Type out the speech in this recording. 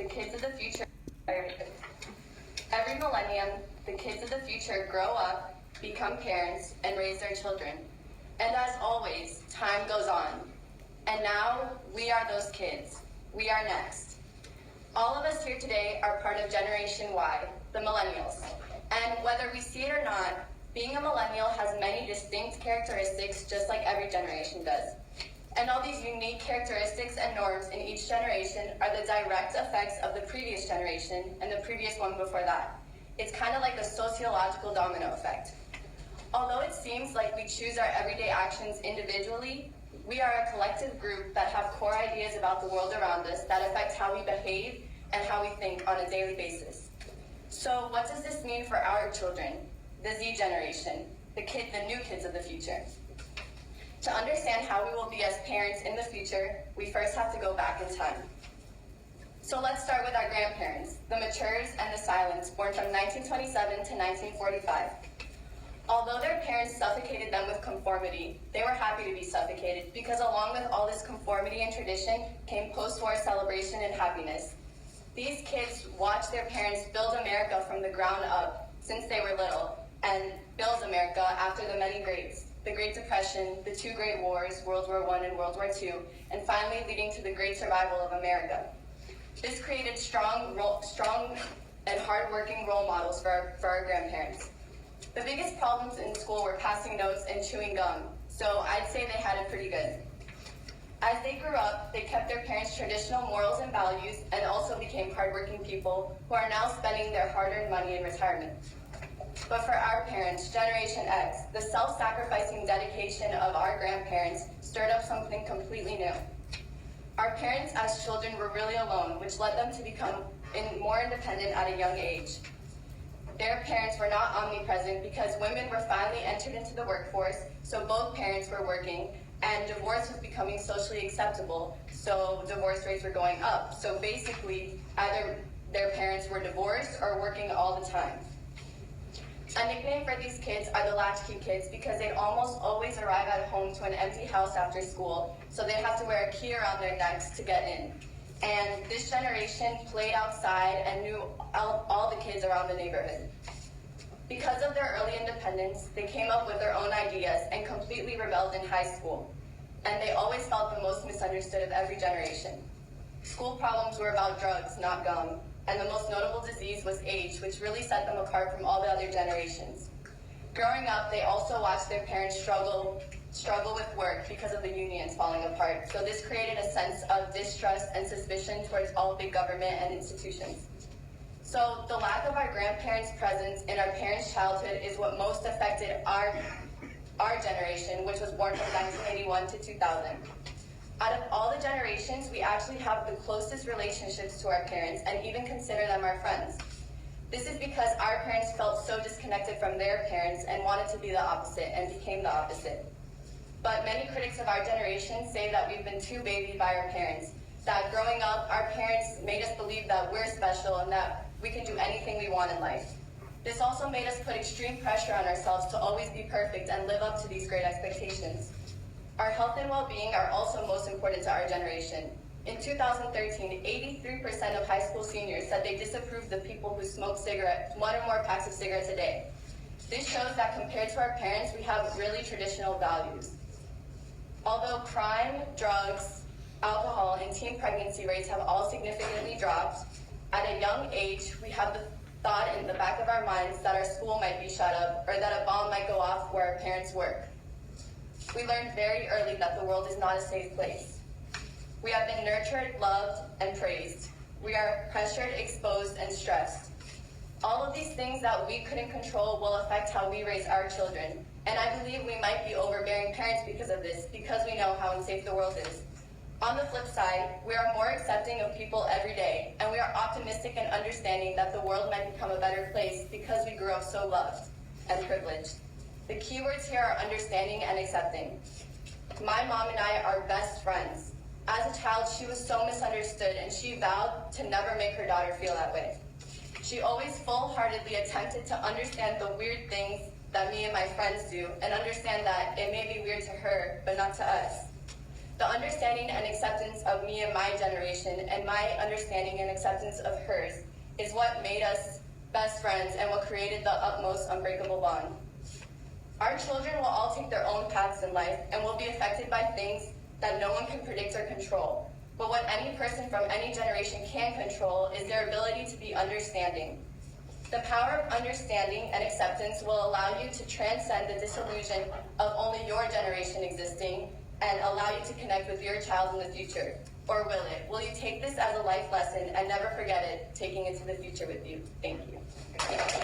the kids of the future, every millennium, the kids of the future grow up, become parents, and raise their children. And as always, time goes on. And now, we are those kids. We are next. All of us here today are part of Generation Y, the millennials. And whether we see it or not, being a millennial has many distinct characteristics just like every generation does. And all these unique characteristics and norms in each generation are the direct effects of the previous generation and the previous one before that. It's kind of like a sociological domino effect. Although it seems like we choose our everyday actions individually, we are a collective group that have core ideas about the world around us that affect how we behave and how we think on a daily basis. So what does this mean for our children, the Z generation, the new kids of the future? To understand how we will be as parents in the future, we first have to go back in time. So let's start with our grandparents, the matures and the silents, born from 1927 to 1945. Although their parents suffocated them with conformity, they were happy to be suffocated because along with all this conformity and tradition came post-war celebration and happiness. These kids watched their parents build America from the ground up since they were little and build America after the many greats. The Great Depression, the two Great Wars, World War I and World War II, and finally leading to the great survival of America. This created strong and hardworking role models for our grandparents. The biggest problems in school were passing notes and chewing gum, so I'd say they had it pretty good. As they grew up, they kept their parents' traditional morals and values and also became hardworking people who are now spending their hard-earned money in retirement. But for our parents, Generation X, the self-sacrificing dedication of our grandparents stirred up something completely new. Our parents as children were really alone, which led them to become more independent at a young age. Their parents were not omnipresent because women were finally entered into the workforce, so both parents were working, and divorce was becoming socially acceptable, so divorce rates were going up. So basically, either their parents were divorced or working all the time. A nickname for these kids are the latchkey kids because they'd almost always arrive at home to an empty house after school, so they'd have to wear a key around their necks to get in. And this generation played outside and knew all the kids around the neighborhood. Because of their early independence, they came up with their own ideas and completely rebelled in high school. And they always felt the most misunderstood of every generation. School problems were about drugs, not gum. And the most notable disease was age, which really set them apart from all the other generations. Growing up, they also watched their parents struggle with work because of the unions falling apart. So this created a sense of distrust and suspicion towards all big government and institutions. So the lack of our grandparents' presence in our parents' childhood is what most affected our generation, which was born from 1981 to 2000. Out of all the generations, we actually have the closest relationships to our parents and even consider them our friends. This is because our parents felt so disconnected from their parents and wanted to be the opposite and became the opposite. But many critics of our generation say that we've been too babied by our parents, that growing up, our parents made us believe that we're special and that we can do anything we want in life. This also made us put extreme pressure on ourselves to always be perfect and live up to these great expectations. Our health and well-being are also most important to our generation. In 2013, 83% of high school seniors said they disapproved of people who smoke cigarettes, one or more packs of cigarettes a day. This shows that compared to our parents, we have really traditional values. Although crime, drugs, alcohol, and teen pregnancy rates have all significantly dropped, at a young age, we have the thought in the back of our minds that our school might be shut up or that a bomb might go off where our parents work. We learned very early that the world is not a safe place. We have been nurtured, loved, and praised. We are pressured, exposed, and stressed. All of these things that we couldn't control will affect how we raise our children. And I believe we might be overbearing parents because of this, because we know how unsafe the world is. On the flip side, we are more accepting of people every day, and we are optimistic and understanding that the world might become a better place because we grew up so loved and privileged. The key words here are understanding and accepting. My mom and I are best friends. As a child, she was so misunderstood, and she vowed to never make her daughter feel that way. She always full-heartedly attempted to understand the weird things that me and my friends do, and understand that it may be weird to her, but not to us. The understanding and acceptance of me and my generation, and my understanding and acceptance of hers, is what made us best friends and what created the utmost unbreakable bond. Our children will all take their own paths in life and will be affected by things that no one can predict or control. But what any person from any generation can control is their ability to be understanding. The power of understanding and acceptance will allow you to transcend the disillusion of only your generation existing and allow you to connect with your child in the future. Or will it? Will you take this as a life lesson and never forget it, taking it to the future with you? Thank you.